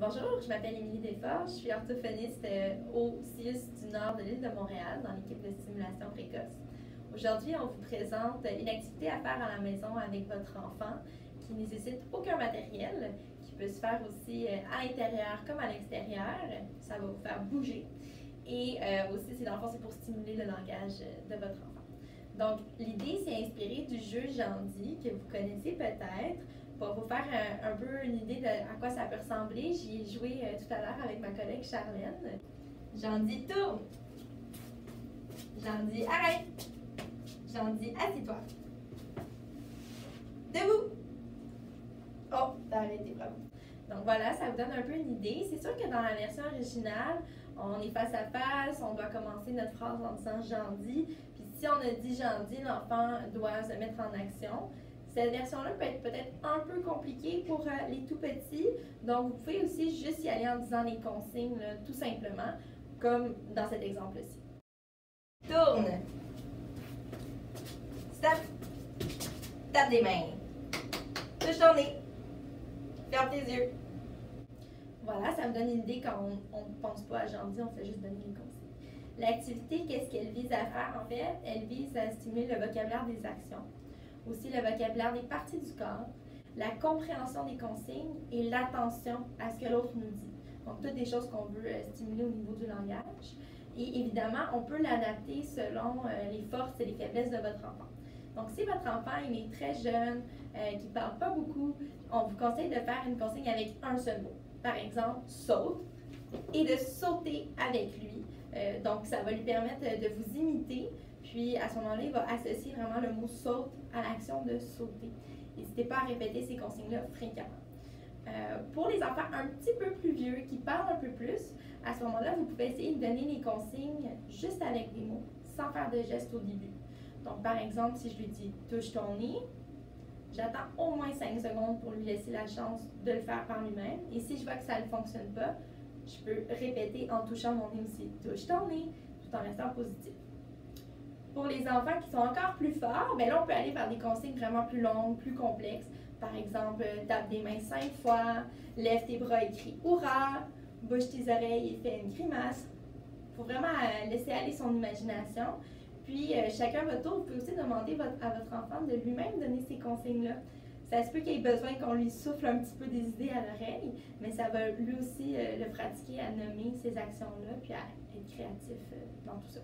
Bonjour, je m'appelle Émilie Desforges, je suis orthophoniste au CIUS du nord de l'île de Montréal dans l'équipe de stimulation précoce. Aujourd'hui, on vous présente une activité à faire à la maison avec votre enfant qui ne nécessite aucun matériel, qui peut se faire aussi à l'intérieur comme à l'extérieur. Ça va vous faire bouger. Et aussi, c'est pour stimuler le langage de votre enfant. Donc, l'idée, c'est inspiré du jeu Jandy, que vous connaissez peut-être. Pour vous faire un peu une idée de à quoi ça peut ressembler, j'y ai joué tout à l'heure avec ma collègue Charlène. Jandy, tourne! Jandy, arrête! Jandy, assis-toi! Debout! Oh, t'as arrêté, bravo! Donc voilà, ça vous donne un peu une idée. C'est sûr que dans la version originale, on est face à face, on doit commencer notre phrase en disant Jandy. Puis si on a dit Jandy, l'enfant doit se mettre en action. Cette version-là peut être peut-être un peu compliquée pour les tout petits. Donc, vous pouvez aussi juste y aller en disant les consignes, là, tout simplement, comme dans cet exemple-ci. Tourne. Stop. Tape des mains. Touche ton nez. Ferme tes yeux. Voilà, ça me donne une idée quand on ne pense pas à Jandy, on fait juste donner les consignes. L'activité, qu'est-ce qu'elle vise à faire? En fait, elle vise à stimuler le vocabulaire des actions, aussi le vocabulaire des parties du corps, la compréhension des consignes et l'attention à ce que l'autre nous dit. Donc, toutes des choses qu'on veut stimuler au niveau du langage. Et évidemment, on peut l'adapter selon les forces et les faiblesses de votre enfant. Donc, si votre enfant est très jeune, qui ne parle pas beaucoup, on vous conseille de faire une consigne avec un seul mot. Par exemple, saute, et de sauter avec lui. Donc, ça va lui permettre de vous imiter. Puis, à ce moment-là, il va associer vraiment le mot saute à l'action de sauter. N'hésitez pas à répéter ces consignes-là fréquemment. Pour les enfants un petit peu plus vieux qui parlent un peu plus, à ce moment-là, vous pouvez essayer de donner les consignes juste avec des mots, sans faire de gestes au début. Donc, par exemple, si je lui dis « touche ton nez », j'attends au moins 5 secondes pour lui laisser la chance de le faire par lui-même. Et si je vois que ça ne fonctionne pas, je peux répéter en touchant mon nez aussi « touche ton nez », tout en restant positif. Pour les enfants qui sont encore plus forts, bien là, on peut aller vers des consignes vraiment plus longues, plus complexes. Par exemple, tape des mains 5 fois, lève tes bras et crie « Hourra », bouge tes oreilles et fais une grimace. Il faut vraiment laisser aller son imagination. Puis, chacun votre tour, vous pouvez aussi demander à votre enfant de lui-même donner ces consignes-là. Ça se peut qu'il ait besoin qu'on lui souffle un petit peu des idées à l'oreille, mais ça va lui aussi le pratiquer à nommer ces actions-là, puis à être créatif dans tout ça.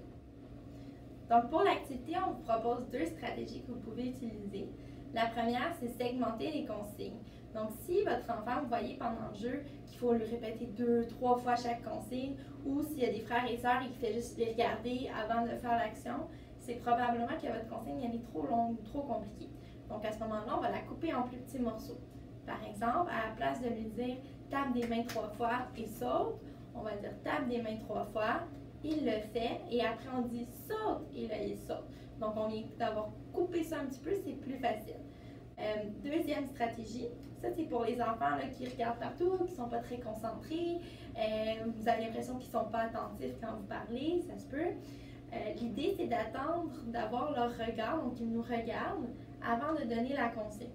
Donc, pour l'activité, on vous propose 2 stratégies que vous pouvez utiliser. La première, c'est segmenter les consignes. Donc, si votre enfant, vous voyez pendant le jeu qu'il faut lui répéter 2, 3 fois chaque consigne, ou s'il y a des frères et sœurs et qu'il fait juste les regarder avant de faire l'action, c'est probablement que votre consigne elle est trop longue ou trop compliquée. Donc, à ce moment-là, on va la couper en plus petits morceaux. Par exemple, à la place de lui dire « tape des mains 3 fois et saute », on va dire « tape des mains 3 fois ». Il le fait et après on dit saute et là il saute. Donc on vient d'avoir coupé ça un petit peu, c'est plus facile. Deuxième stratégie, ça c'est pour les enfants là, qui regardent partout, qui ne sont pas très concentrés, vous avez l'impression qu'ils ne sont pas attentifs quand vous parlez, ça se peut. L'idée c'est d'attendre d'avoir leur regard, donc ils nous regardent avant de donner la consigne.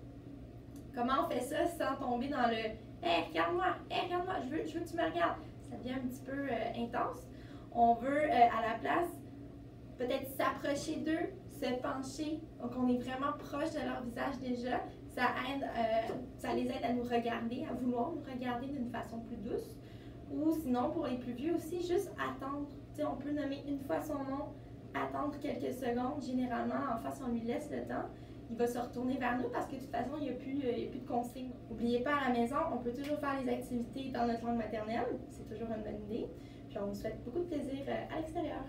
Comment on fait ça sans tomber dans le « Hey, regarde-moi, hey, regarde-moi, je veux que tu me regardes ». Ça devient un petit peu intense. On veut, à la place, peut-être s'approcher d'eux, se pencher. Donc, on est vraiment proche de leur visage déjà. Ça les aide à nous regarder, à vouloir nous regarder d'une façon plus douce. Ou sinon, pour les plus vieux aussi, juste attendre. Tu sais, on peut nommer une fois son nom, attendre quelques secondes. Généralement, en face, on lui laisse le temps. Il va se retourner vers nous parce que de toute façon, il n'y a plus de consignes. N'oubliez pas, à la maison, on peut toujours faire les activités dans notre langue maternelle. C'est toujours une bonne idée. Puis on vous souhaite beaucoup de plaisir à l'extérieur.